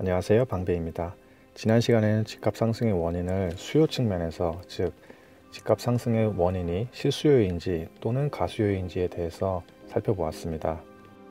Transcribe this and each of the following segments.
안녕하세요, 방배입니다. 지난 시간에는 집값 상승의 원인을 수요 측면에서, 즉 집값 상승의 원인이 실수요인지 또는 가수요인지에 대해서 살펴보았습니다.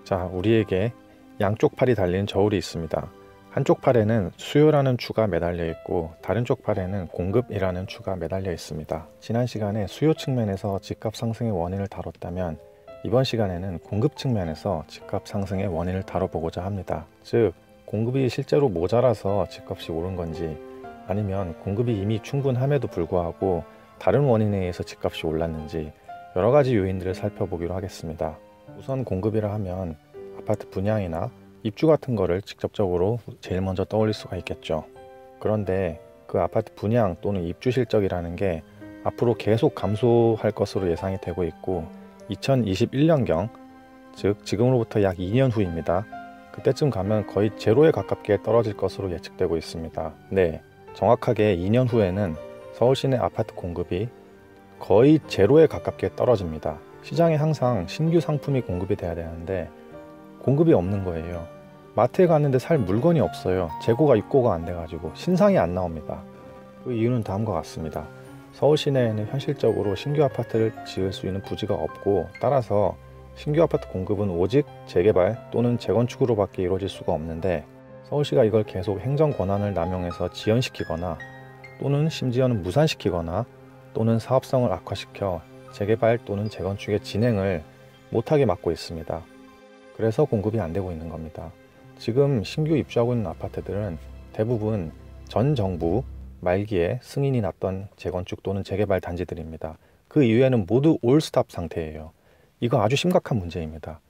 자, 우리에게 양쪽 팔이 달린 저울이 있습니다. 한쪽 팔에는 수요라는 추가 매달려 있고 다른 쪽 팔에는 공급이라는 추가 매달려 있습니다. 지난 시간에 수요 측면에서 집값 상승의 원인을 다뤘다면 이번 시간에는 공급 측면에서 집값 상승의 원인을 다뤄보고자 합니다. 즉 공급이 실제로 모자라서 집값이 오른 건지, 아니면 공급이 이미 충분함에도 불구하고 다른 원인에 의해서 집값이 올랐는지 여러 가지 요인들을 살펴보기로 하겠습니다. 우선 공급이라 하면 아파트 분양이나 입주 같은 거를 직접적으로 제일 먼저 떠올릴 수가 있겠죠. 그런데 그 아파트 분양 또는 입주 실적이라는 게 앞으로 계속 감소할 것으로 예상이 되고 있고, 2021년경, 즉 지금으로부터 약 2년 후입니다. 그때쯤 가면 거의 제로에 가깝게 떨어질 것으로 예측되고 있습니다. 네, 정확하게 2년 후에는 서울 시내 아파트 공급이 거의 제로에 가깝게 떨어집니다. 시장에 항상 신규 상품이 공급이 돼야 되는데 공급이 없는 거예요. 마트에 갔는데 살 물건이 없어요. 재고가 입고가 안 돼가지고 신상이 안 나옵니다. 그 이유는 다음과 같습니다. 서울 시내에는 현실적으로 신규 아파트를 지을 수 있는 부지가 없고, 따라서 신규 아파트 공급은 오직 재개발 또는 재건축으로밖에 이루어질 수가 없는데, 서울시가 이걸 계속 행정 권한을 남용해서 지연시키거나 또는 심지어는 무산시키거나 또는 사업성을 악화시켜 재개발 또는 재건축의 진행을 못하게 막고 있습니다. 그래서 공급이 안 되고 있는 겁니다. 지금 신규 입주하고 있는 아파트들은 대부분 전 정부 말기에 승인이 났던 재건축 또는 재개발 단지들입니다. 그 이후에는 모두 올스탑 상태예요. 이거 아주 심각한 문제입니다.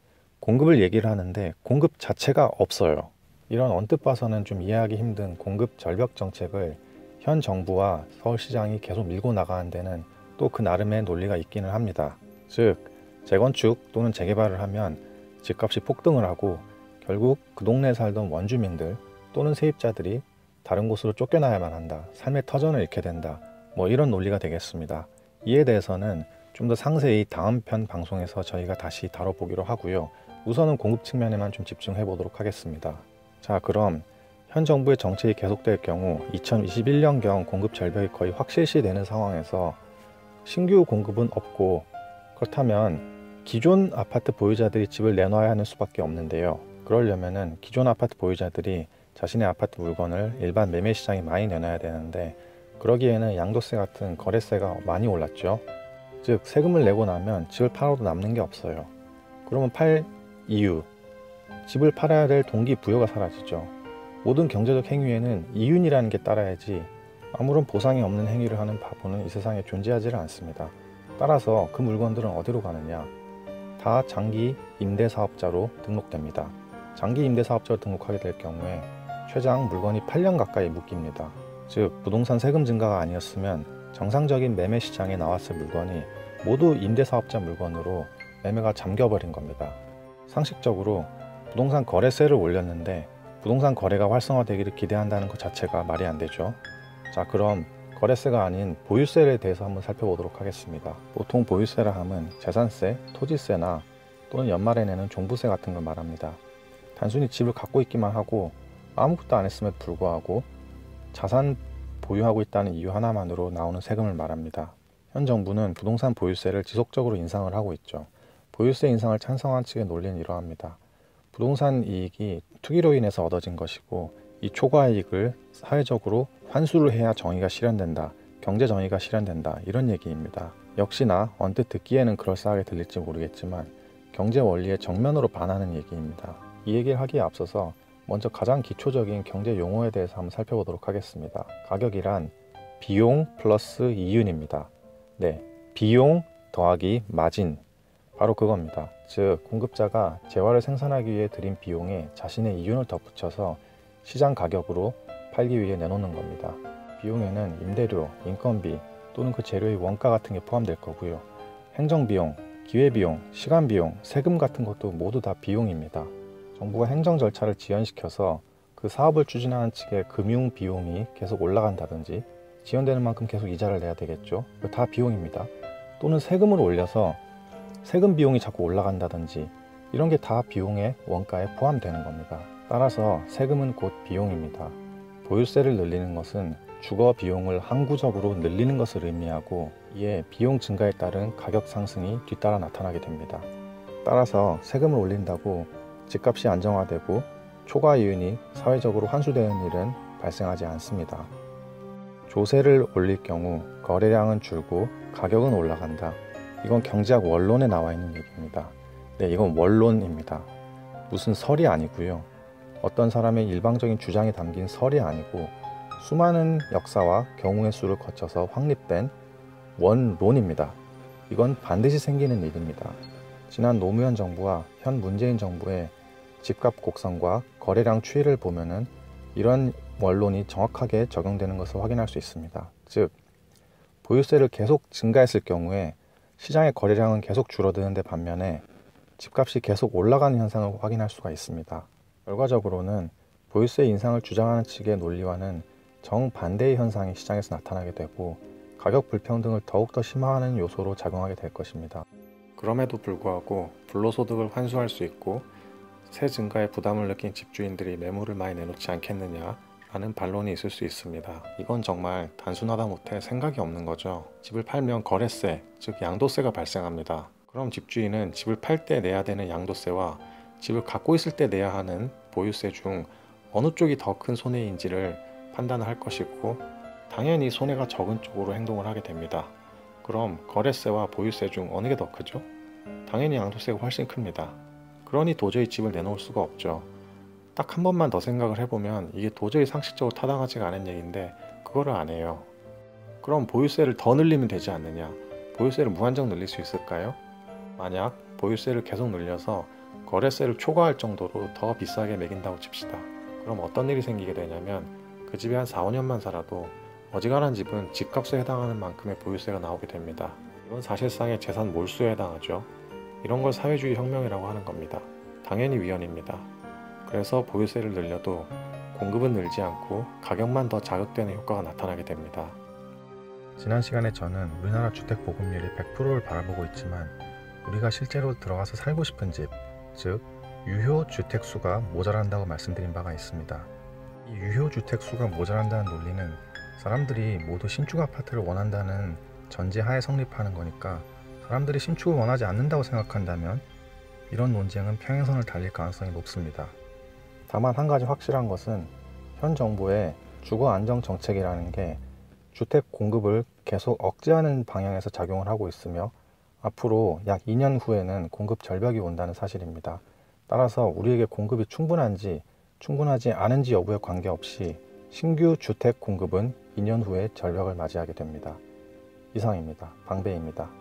공급을 얘기를 하는데 공급 자체가 없어요. 이런 언뜻 봐서는 좀 이해하기 힘든 공급 절벽 정책을 현 정부와 서울시장이 계속 밀고 나가는 데는 또 그 나름의 논리가 있기는 합니다. 즉 재건축 또는 재개발을 하면 집값이 폭등을 하고 결국 그 동네에 살던 원주민들 또는 세입자들이 다른 곳으로 쫓겨나야만 한다, 삶의 터전을 잃게 된다, 뭐 이런 논리가 되겠습니다. 이에 대해서는 좀 더 상세히 다음 편 방송에서 저희가 다시 다뤄보기로 하고요. 우선은 공급 측면에만 좀 집중해 보도록 하겠습니다. 자, 그럼 현 정부의 정책이 계속될 경우 2021년경 공급 절벽이 거의 확실시되는 상황에서 신규 공급은 없고, 그렇다면 기존 아파트 보유자들이 집을 내놔야 하는 수밖에 없는데요. 그러려면은 기존 아파트 보유자들이 자신의 아파트 물건을 일반 매매 시장에 많이 내놔야 되는데, 그러기에는 양도세 같은 거래세가 많이 올랐죠. 즉 세금을 내고 나면 집을 팔아도 남는 게 없어요. 그러면 팔 이유, 집을 팔아야 될 동기부여가 사라지죠. 모든 경제적 행위에는 이윤이라는 게 따라야지 아무런 보상이 없는 행위를 하는 바보는 이 세상에 존재하지를 않습니다. 따라서 그 물건들은 어디로 가느냐? 다 장기 임대사업자로 등록됩니다. 장기 임대사업자로 등록하게 될 경우에 최장 물건이 8년 가까이 묶입니다. 즉 부동산 세금 증가가 아니었으면 정상적인 매매 시장에 나왔을 물건이 모두 임대사업자 물건으로 매매가 잠겨버린 겁니다. 상식적으로 부동산 거래세를 올렸는데 부동산 거래가 활성화되기를 기대한다는 것 자체가 말이 안 되죠. 자, 그럼 거래세가 아닌 보유세에 대해서 한번 살펴보도록 하겠습니다. 보통 보유세라 함은 재산세, 토지세나 또는 연말에 내는 종부세 같은 걸 말합니다. 단순히 집을 갖고 있기만 하고 아무것도 안 했음에도 불구하고 자산 보유하고 있다는 이유 하나만으로 나오는 세금을 말합니다. 현 정부는 부동산 보유세를 지속적으로 인상을 하고 있죠. 보유세 인상을 찬성한 측의 논리는 이러합니다. 부동산 이익이 투기로 인해서 얻어진 것이고 이 초과이익을 사회적으로 환수를 해야 정의가 실현된다, 경제 정의가 실현된다, 이런 얘기입니다. 역시나 언뜻 듣기에는 그럴싸하게 들릴지 모르겠지만 경제 원리에 정면으로 반하는 얘기입니다. 이 얘기를 하기에 앞서서 먼저 가장 기초적인 경제 용어에 대해서 한번 살펴보도록 하겠습니다. 가격이란 비용 플러스 이윤입니다. 네, 비용 더하기 마진, 바로 그겁니다. 즉 공급자가 재화를 생산하기 위해 들인 비용에 자신의 이윤을 덧붙여서 시장 가격으로 팔기 위해 내놓는 겁니다. 비용에는 임대료, 인건비 또는 그 재료의 원가 같은 게 포함될 거고요. 행정비용, 기회비용, 시간비용, 세금 같은 것도 모두 다 비용입니다. 정부가 행정 절차를 지연시켜서 그 사업을 추진하는 측의 금융 비용이 계속 올라간다든지 지연되는 만큼 계속 이자를 내야 되겠죠. 이거 다 비용입니다. 또는 세금을 올려서 세금 비용이 자꾸 올라간다든지 이런 게 다 비용의 원가에 포함되는 겁니다. 따라서 세금은 곧 비용입니다. 보유세를 늘리는 것은 주거 비용을 항구적으로 늘리는 것을 의미하고 이에 비용 증가에 따른 가격 상승이 뒤따라 나타나게 됩니다. 따라서 세금을 올린다고 집값이 안정화되고 초과 이윤이 사회적으로 환수되는 일은 발생하지 않습니다. 조세를 올릴 경우 거래량은 줄고 가격은 올라간다. 이건 경제학 원론에 나와 있는 얘기입니다. 네, 이건 원론입니다. 무슨 설이 아니고요. 어떤 사람의 일방적인 주장이 담긴 설이 아니고 수많은 역사와 경우의 수를 거쳐서 확립된 원론입니다. 이건 반드시 생기는 일입니다. 지난 노무현 정부와 현 문재인 정부의 집값 곡선과 거래량 추이를 보면은 이런 원론이 정확하게 적용되는 것을 확인할 수 있습니다. 즉, 보유세를 계속 증가했을 경우에 시장의 거래량은 계속 줄어드는데 반면에 집값이 계속 올라가는 현상을 확인할 수가 있습니다. 결과적으로는 보유세 인상을 주장하는 측의 논리와는 정반대의 현상이 시장에서 나타나게 되고 가격 불평등을 더욱더 심화하는 요소로 작용하게 될 것입니다. 그럼에도 불구하고 불로소득을 환수할 수 있고 세 증가에 부담을 느낀 집주인들이 매물을 많이 내놓지 않겠느냐 라는 반론이 있을 수 있습니다. 이건 정말 단순하다 못해 생각이 없는 거죠. 집을 팔면 거래세, 즉 양도세가 발생합니다. 그럼 집주인은 집을 팔 때 내야 되는 양도세와 집을 갖고 있을 때 내야 하는 보유세 중 어느 쪽이 더 큰 손해인지를 판단을 할 것이고 당연히 손해가 적은 쪽으로 행동을 하게 됩니다. 그럼 거래세와 보유세 중 어느 게 더 크죠? 당연히 양도세가 훨씬 큽니다. 그러니 도저히 집을 내놓을 수가 없죠. 딱 한 번만 더 생각을 해보면 이게 도저히 상식적으로 타당하지가 않은 얘기인데 그거를 안 해요. 그럼 보유세를 더 늘리면 되지 않느냐? 보유세를 무한정 늘릴 수 있을까요? 만약 보유세를 계속 늘려서 거래세를 초과할 정도로 더 비싸게 매긴다고 칩시다. 그럼 어떤 일이 생기게 되냐면 그 집에 한 4, 5년만 살아도 어지간한 집은 집값에 해당하는 만큼의 보유세가 나오게 됩니다. 이건 사실상의 재산 몰수에 해당하죠. 이런 걸 사회주의 혁명이라고 하는 겁니다. 당연히 위헌입니다. 그래서 보유세를 늘려도 공급은 늘지 않고 가격만 더 자극되는 효과가 나타나게 됩니다. 지난 시간에 저는 우리나라 주택 보급률이 100%를 바라보고 있지만 우리가 실제로 들어가서 살고 싶은 집, 즉 유효 주택 수가 모자란다고 말씀드린 바가 있습니다. 이 유효 주택 수가 모자란다는 논리는 사람들이 모두 신축 아파트를 원한다는 전제하에 성립하는 거니까 사람들이 신축을 원하지 않는다고 생각한다면 이런 논쟁은 평행선을 달릴 가능성이 높습니다. 다만 한 가지 확실한 것은 현 정부의 주거 안정 정책이라는 게 주택 공급을 계속 억제하는 방향에서 작용을 하고 있으며 앞으로 약 2년 후에는 공급 절벽이 온다는 사실입니다. 따라서 우리에게 공급이 충분한지 충분하지 않은지 여부에 관계없이 신규 주택 공급은 2년 후에 절벽을 맞이하게 됩니다. 이상입니다. 방배입니다.